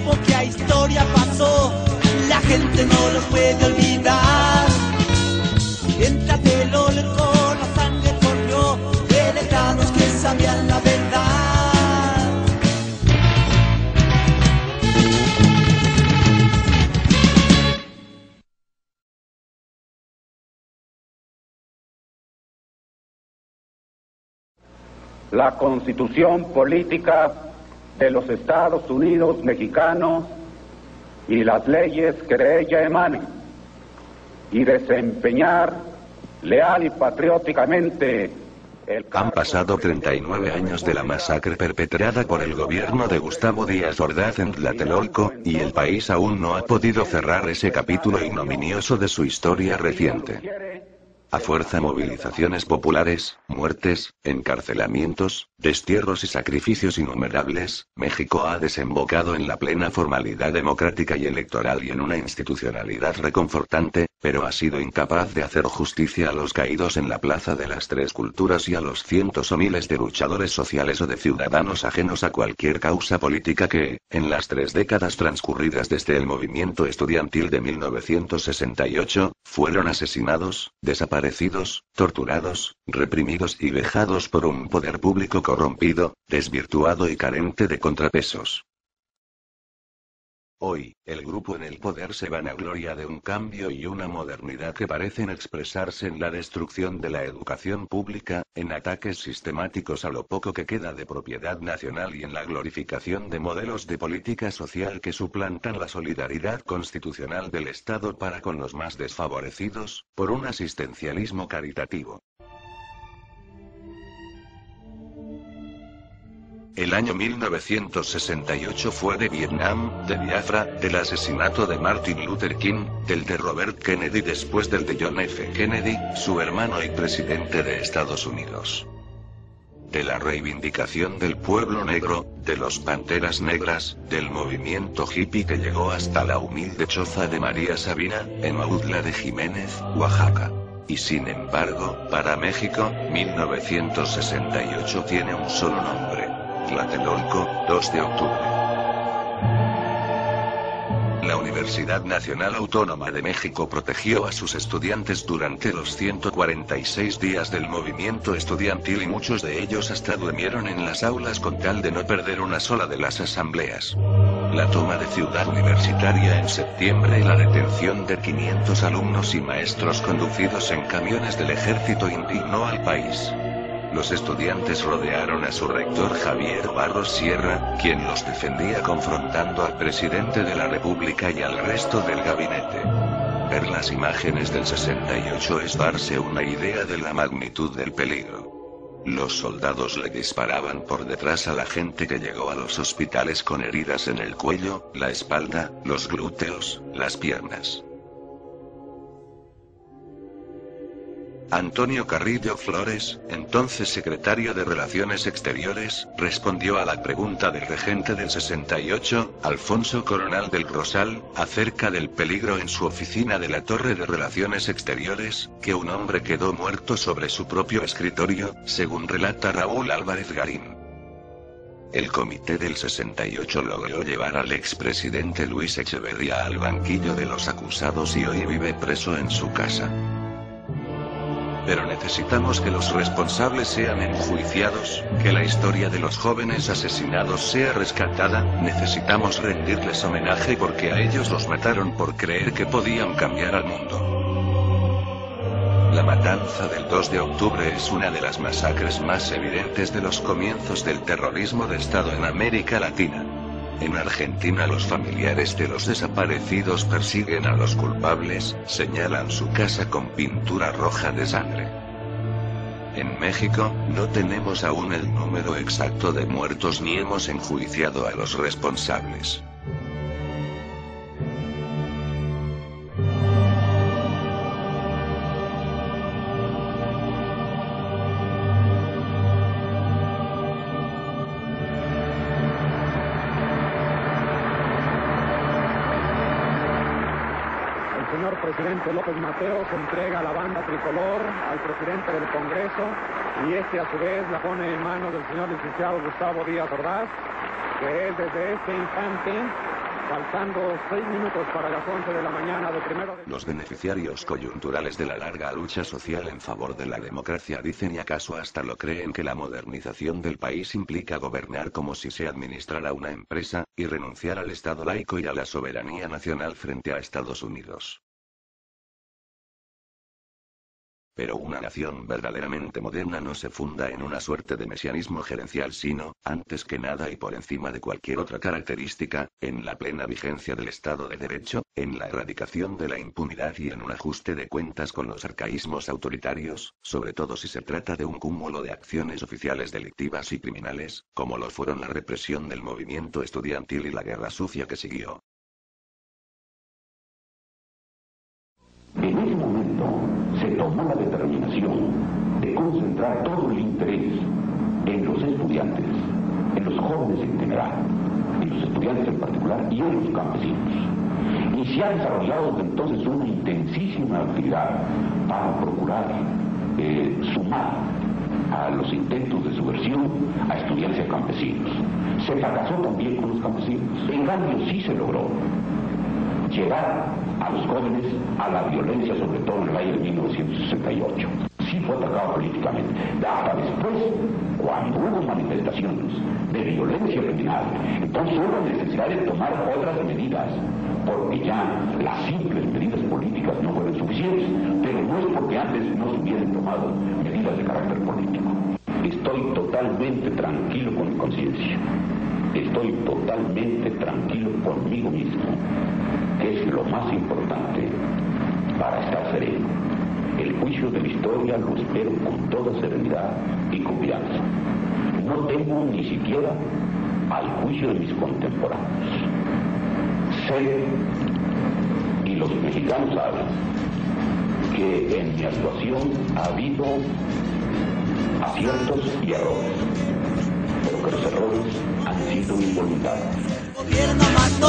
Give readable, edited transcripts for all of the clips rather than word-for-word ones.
tiempo que a historia pasó, la gente no lo puede olvidar. Mientras el olor, la sangre corrió de letrados que sabían la verdad. La Constitución Política de los Estados Unidos Mexicanos y las leyes que de ella emanen, y desempeñar leal y patrióticamente el Han pasado 39 años de la masacre perpetrada por el gobierno de Gustavo Díaz Ordaz en Tlatelolco, y el país aún no ha podido cerrar ese capítulo ignominioso de su historia reciente. A fuerza movilizaciones populares, muertes, encarcelamientos, destierros y sacrificios innumerables, México ha desembocado en la plena formalidad democrática y electoral y en una institucionalidad reconfortante, pero ha sido incapaz de hacer justicia a los caídos en la Plaza de las Tres Culturas y a los cientos o miles de luchadores sociales o de ciudadanos ajenos a cualquier causa política que, en las 3 décadas transcurridas desde el movimiento estudiantil de 1968, fueron asesinados, desaparecidos, torturados, reprimidos y vejados por un poder público corrompido, desvirtuado y carente de contrapesos. Hoy, el grupo en el poder se vanagloria de un cambio y una modernidad que parecen expresarse en la destrucción de la educación pública, en ataques sistemáticos a lo poco que queda de propiedad nacional y en la glorificación de modelos de política social que suplantan la solidaridad constitucional del Estado para con los más desfavorecidos, por un asistencialismo caritativo. El año 1968 fue de Vietnam, de Biafra, del asesinato de Martin Luther King, del de Robert Kennedy después del de John F. Kennedy, su hermano y presidente de Estados Unidos. De la reivindicación del pueblo negro, de los Panteras Negras, del movimiento hippie que llegó hasta la humilde choza de María Sabina, en Autla de Jiménez, Oaxaca. Y sin embargo, para México, 1968 tiene un solo nombre. Tlatelolco, 2 de octubre. La Universidad Nacional Autónoma de México protegió a sus estudiantes durante los 146 días del movimiento estudiantil y muchos de ellos hasta durmieron en las aulas con tal de no perder una sola de las asambleas. La toma de Ciudad Universitaria en septiembre y la detención de 500 alumnos y maestros conducidos en camiones del ejército indignó al país. Los estudiantes rodearon a su rector Javier Barros Sierra, quien los defendía confrontando al presidente de la República y al resto del gabinete. Ver las imágenes del 68 es darse una idea de la magnitud del peligro. Los soldados le disparaban por detrás a la gente que llegó a los hospitales con heridas en el cuello, la espalda, los glúteos, las piernas. Antonio Carrillo Flores, entonces secretario de Relaciones Exteriores, respondió a la pregunta del regente del 68, Alfonso Coronel del Rosal, acerca del peligro en su oficina de la Torre de Relaciones Exteriores, que un hombre quedó muerto sobre su propio escritorio, según relata Raúl Álvarez Garín. El comité del 68 logró llevar al expresidente Luis Echeverría al banquillo de los acusados y hoy vive preso en su casa. Pero necesitamos que los responsables sean enjuiciados, que la historia de los jóvenes asesinados sea rescatada, necesitamos rendirles homenaje porque a ellos los mataron por creer que podían cambiar al mundo. La matanza del 2 de octubre es una de las masacres más evidentes de los comienzos del terrorismo de Estado en América Latina. En Argentina los familiares de los desaparecidos persiguen a los culpables, señalan su casa con pintura roja de sangre. En México, no tenemos aún el número exacto de muertos ni hemos enjuiciado a los responsables. Presidente López Mateos entrega la banda tricolor al presidente del Congreso y este a su vez la pone en manos del señor licenciado Gustavo Díaz Ordaz, que es desde este instante Faltando 6 minutos para las 11 de la mañana de 1 de... Los beneficiarios coyunturales de la larga lucha social en favor de la democracia dicen y acaso hasta lo creen que la modernización del país implica gobernar como si se administrara una empresa, y renunciar al Estado laico y a la soberanía nacional frente a Estados Unidos. Pero una nación verdaderamente moderna no se funda en una suerte de mesianismo gerencial sino, antes que nada y por encima de cualquier otra característica, en la plena vigencia del Estado de Derecho, en la erradicación de la impunidad y en un ajuste de cuentas con los arcaísmos autoritarios, sobre todo si se trata de un cúmulo de acciones oficiales delictivas y criminales, como lo fueron la represión del movimiento estudiantil y la guerra sucia que siguió. En ese momento se tomó la determinación de concentrar todo el interés en los estudiantes, en los jóvenes en general, en los estudiantes en particular y en los campesinos. Y se ha desarrollado desde entonces una intensísima actividad para procurar sumar a los intentos de subversión a estudiantes y a campesinos. Se fracasó también con los campesinos. En cambio sí se logró llevar a los jóvenes a la violencia, sobre todo en el año de 1968. Sí fue atacado políticamente. Hasta después, cuando hubo manifestaciones de violencia criminal, entonces hubo necesidad de tomar otras medidas, porque ya las simples medidas políticas no fueron suficientes, pero no es porque antes no se hubieran tomado medidas de carácter político. Estoy totalmente tranquilo con mi conciencia. Estoy totalmente tranquilo conmigo mismo, que es lo más importante para estar sereno. El juicio de la historia lo espero con toda serenidad y confianza. No temo ni siquiera al juicio de mis contemporáneos. Sé, y los mexicanos saben, que en mi actuación ha habido aciertos y errores, pero que los errores han sido involuntarios. Gobierno mató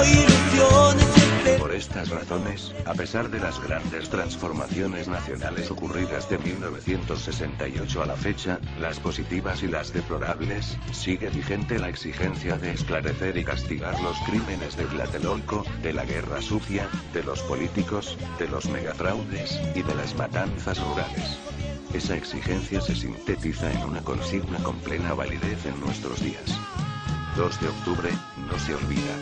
ilusiones. Por estas razones, a pesar de las grandes transformaciones nacionales ocurridas de 1968 a la fecha, las positivas y las deplorables, sigue vigente la exigencia de esclarecer y castigar los crímenes de Tlatelolco, de la guerra sucia, de los políticos, de los megafraudes, y de las matanzas rurales. Esa exigencia se sintetiza en una consigna con plena validez en nuestros días. 2 de octubre, no se olvida.